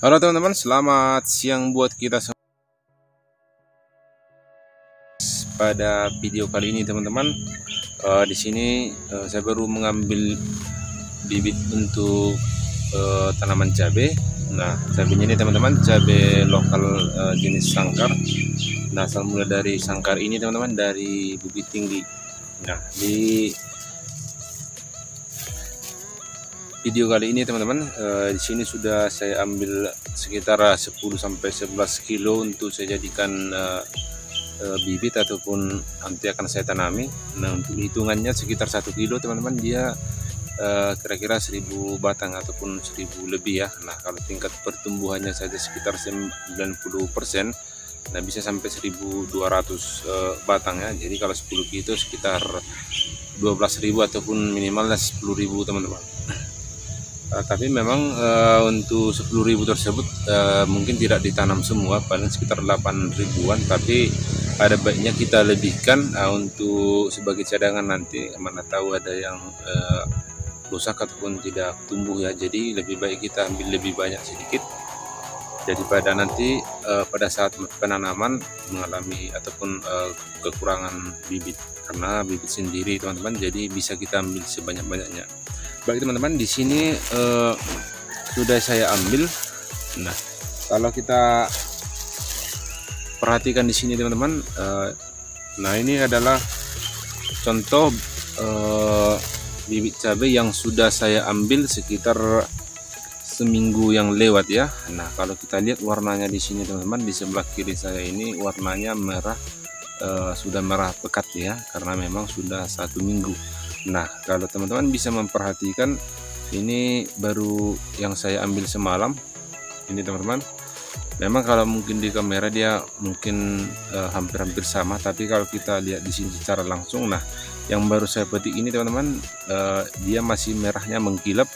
Halo teman-teman, selamat siang buat kita semua. Pada video kali ini teman-teman, di sini saya baru mengambil bibit untuk tanaman cabai. Nah, cabainya ini teman-teman, cabai lokal jenis sangkar. Nah, asal mula dari sangkar ini teman-teman, dari Bukit Tinggi. Nah, di video kali ini teman-teman, di sini sudah saya ambil sekitar 10-11 kilo untuk saya jadikan bibit ataupun nanti akan saya tanami. Nah, untuk hitungannya sekitar 1 kilo teman-teman, dia kira-kira 1000 batang ataupun 1000 lebih ya. Nah, kalau tingkat pertumbuhannya saja sekitar 90%, nah bisa sampai 1200 batang ya. Jadi kalau 10 kilo sekitar 12.000 ataupun minimalnya 10.000 teman-teman. Tapi memang untuk 10.000 tersebut mungkin tidak ditanam semua, paling sekitar 8.000-an, tapi ada baiknya kita lebihkan untuk sebagai cadangan nanti, mana tahu ada yang rusak ataupun tidak tumbuh ya. Jadi lebih baik kita ambil lebih banyak sedikit daripada nanti pada saat penanaman mengalami ataupun kekurangan bibit, karena bibit sendiri teman-teman, jadi bisa kita ambil sebanyak-banyaknya. Baik teman-teman, di sini sudah saya ambil. Nah, kalau kita perhatikan di sini teman-teman, nah ini adalah contoh bibit cabai yang sudah saya ambil sekitar seminggu yang lewat ya. Nah, kalau kita lihat warnanya di sini teman-teman, di sebelah kiri saya ini warnanya merah, sudah merah pekat ya, karena memang sudah 1 minggu. Nah, kalau teman-teman bisa memperhatikan, ini baru yang saya ambil semalam ini teman-teman. Memang kalau mungkin di kamera dia mungkin hampir-hampir sama, tapi kalau kita lihat di sini secara langsung, nah yang baru saya petik ini teman-teman, dia masih merahnya mengkilap,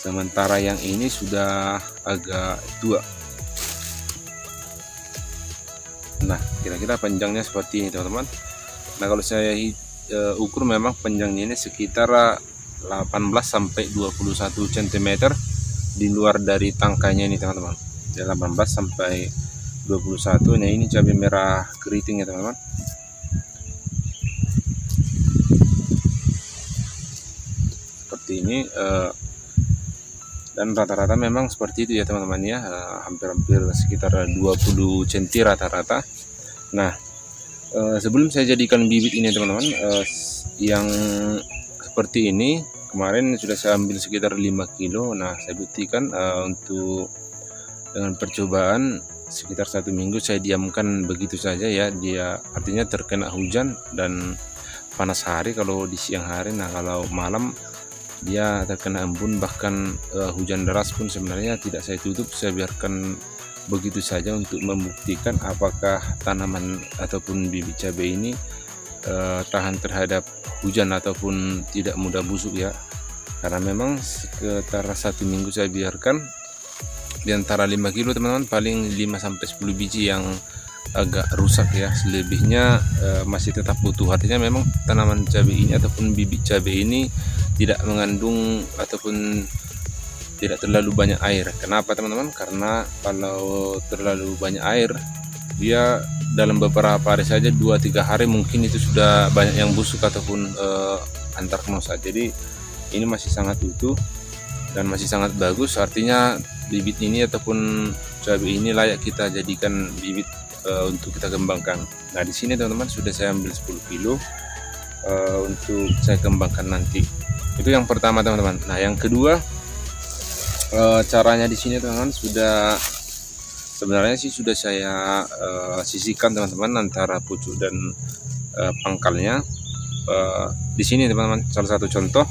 sementara yang ini sudah agak tua. Nah, kira-kira panjangnya seperti ini teman-teman. Nah, kalau saya ukur memang panjangnya ini sekitar 18-21 cm di luar dari tangkainya ini teman-teman. 18 sampai 21. Nah, ini cabai merah keriting ya teman-teman. Seperti ini, dan rata-rata memang seperti itu ya teman-teman ya, hampir-hampir sekitar 20 cm rata-rata. Nah, sebelum saya jadikan bibit ini teman-teman, yang seperti ini kemarin sudah saya ambil sekitar 5 kilo. Nah, saya buktikan untuk dengan percobaan sekitar 1 minggu saya diamkan begitu saja ya. Dia artinya terkena hujan dan panas hari kalau di siang hari. Nah, kalau malam dia terkena embun, bahkan hujan deras pun sebenarnya tidak saya tutup, saya biarkan begitu saja untuk membuktikan apakah tanaman ataupun bibit cabai ini tahan terhadap hujan ataupun tidak mudah busuk ya. Karena memang sekitar 1 minggu saya biarkan, di antara 5 kilo teman-teman paling 5-10 biji yang agak rusak ya, selebihnya masih tetap utuh. Artinya memang tanaman cabai ini ataupun bibit cabai ini tidak mengandung ataupun tidak terlalu banyak air. Kenapa teman-teman? Karena kalau terlalu banyak air, dia dalam beberapa hari saja, 2-3 hari mungkin itu sudah banyak yang busuk ataupun antarknosa. Jadi ini masih sangat utuh dan masih sangat bagus. Artinya bibit ini ataupun cabai ini layak kita jadikan bibit untuk kita kembangkan. Nah, di sini teman-teman sudah saya ambil 10 kilo untuk saya kembangkan nanti. Itu yang pertama teman-teman. Nah, yang kedua, caranya di sini teman-teman, sudah sebenarnya sih sudah saya sisihkan teman-teman antara pucuk dan pangkalnya. Di sini teman-teman salah satu contoh.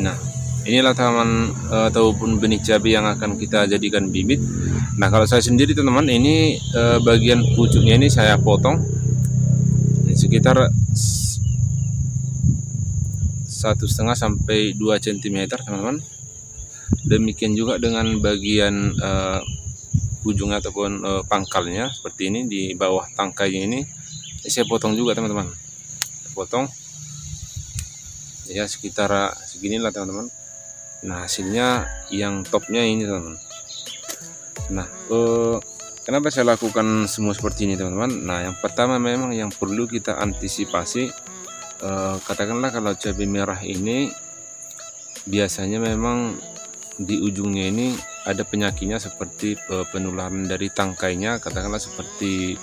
Nah, inilah tanaman ataupun benih cabai yang akan kita jadikan bibit. Nah, kalau saya sendiri teman-teman, ini bagian pucuknya ini saya potong sekitar 1,5 sampai 2 cm teman-teman. Demikian juga dengan bagian ujung ataupun pangkalnya seperti ini, di bawah tangkainya ini saya potong juga teman-teman. Potong ya sekitar seginilah teman-teman. Nah, hasilnya yang topnya ini teman-teman. Nah, kenapa saya lakukan semua seperti ini teman-teman? Nah, yang pertama memang yang perlu kita antisipasi, katakanlah kalau cabai merah ini biasanya memang di ujungnya ini ada penyakitnya seperti penularan dari tangkainya, katakanlah seperti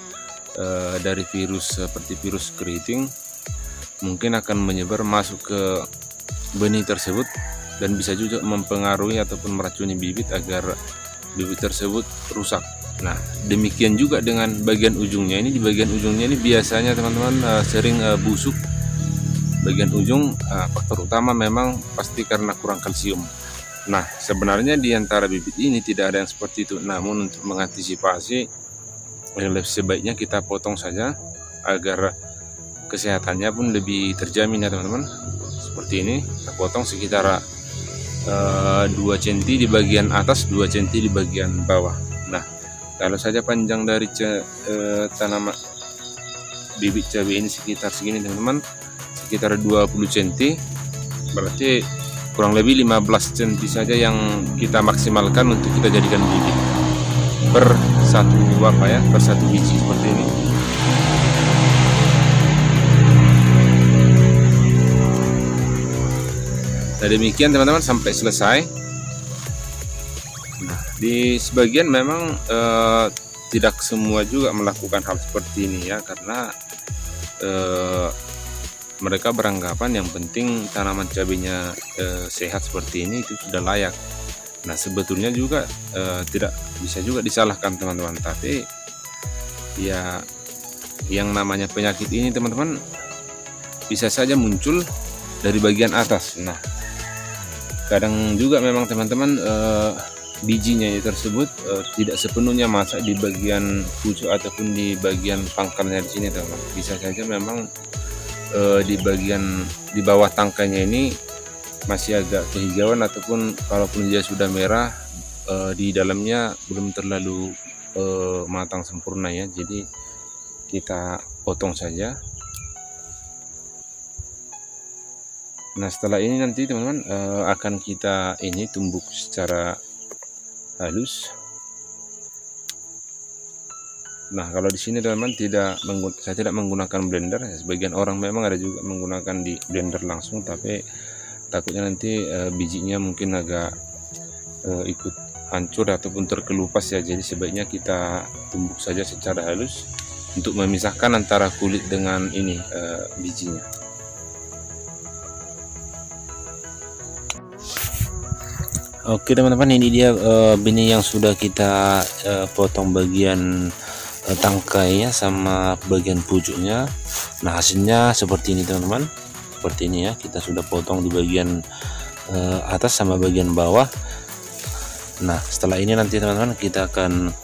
dari virus seperti virus keriting, mungkin akan menyebar masuk ke benih tersebut dan bisa juga mempengaruhi ataupun meracuni bibit agar bibit tersebut rusak. Nah, demikian juga dengan bagian ujungnya ini. Di bagian ujungnya ini biasanya teman-teman sering busuk. Bagian ujung faktor utama memang pasti karena kurang kalsium. Nah, sebenarnya di antara bibit ini tidak ada yang seperti itu. Namun untuk mengantisipasi, sebaiknya kita potong saja agar kesehatannya pun lebih terjamin ya teman-teman. Seperti ini, kita potong sekitar 2 cm di bagian atas, 2 cm di bagian bawah. Nah, kalau saja panjang dari tanaman bibit cabai ini sekitar segini teman-teman, sekitar 20 cm, berarti kurang lebih 15 cm saja yang kita maksimalkan untuk kita jadikan bibit per satu per satu biji seperti ini. Nah, demikian teman-teman sampai selesai. Nah, di sebagian memang tidak semua juga melakukan hal seperti ini ya, karena mereka beranggapan yang penting tanaman cabainya sehat seperti ini itu sudah layak. Nah, sebetulnya juga tidak bisa juga disalahkan teman-teman, tapi ya yang namanya penyakit ini teman-teman bisa saja muncul dari bagian atas. Nah, kadang juga memang teman-teman bijinya tersebut tidak sepenuhnya masak di bagian pucuk ataupun di bagian pangkalnya di sini teman-teman. Bisa saja memang di bawah tangkainya ini masih agak kehijauan, ataupun kalaupun dia sudah merah di dalamnya belum terlalu matang sempurna ya. Jadi kita potong saja. Nah, setelah ini nanti teman-teman akan kita ini tumbuk secara halus. Nah, kalau di sini teman-teman saya tidak menggunakan blender. Sebagian orang memang ada juga menggunakan di blender langsung, tapi takutnya nanti bijinya mungkin agak ikut hancur ataupun terkelupas ya. Jadi sebaiknya kita tumbuk saja secara halus untuk memisahkan antara kulit dengan ini bijinya. Oke teman-teman, ini dia benih yang sudah kita potong bagian tangkainya sama bagian pucuknya. Nah, hasilnya seperti ini teman-teman, seperti ini ya. Kita sudah potong di bagian atas sama bagian bawah. Nah, setelah ini nanti teman-teman kita akan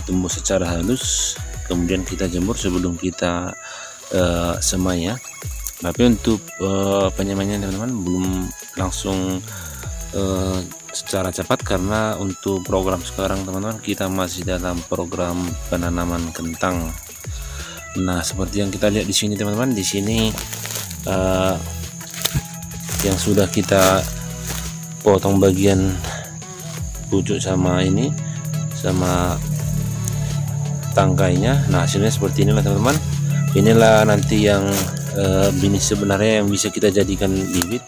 tumbuk secara halus, kemudian kita jemur sebelum kita semai ya. Tapi untuk penyemaiannya teman-teman belum langsung secara cepat, karena untuk program sekarang teman-teman kita masih dalam program penanaman kentang. Nah, seperti yang kita lihat di sini teman-teman, di sini yang sudah kita potong bagian pucuk sama ini sama tangkainya. Nah, hasilnya seperti inilah teman-teman. Inilah nanti yang benih sebenarnya yang bisa kita jadikan bibit.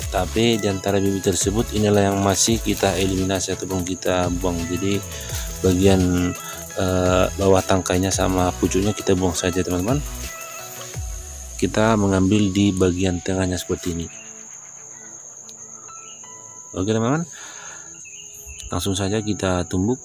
Tapi diantara bibit tersebut inilah yang masih kita eliminasi ataupun kita buang. Jadi bagian bawah tangkainya sama pucuknya kita buang saja teman-teman. Kita mengambil di bagian tengahnya seperti ini. Oke teman-teman, langsung saja kita tumbuk.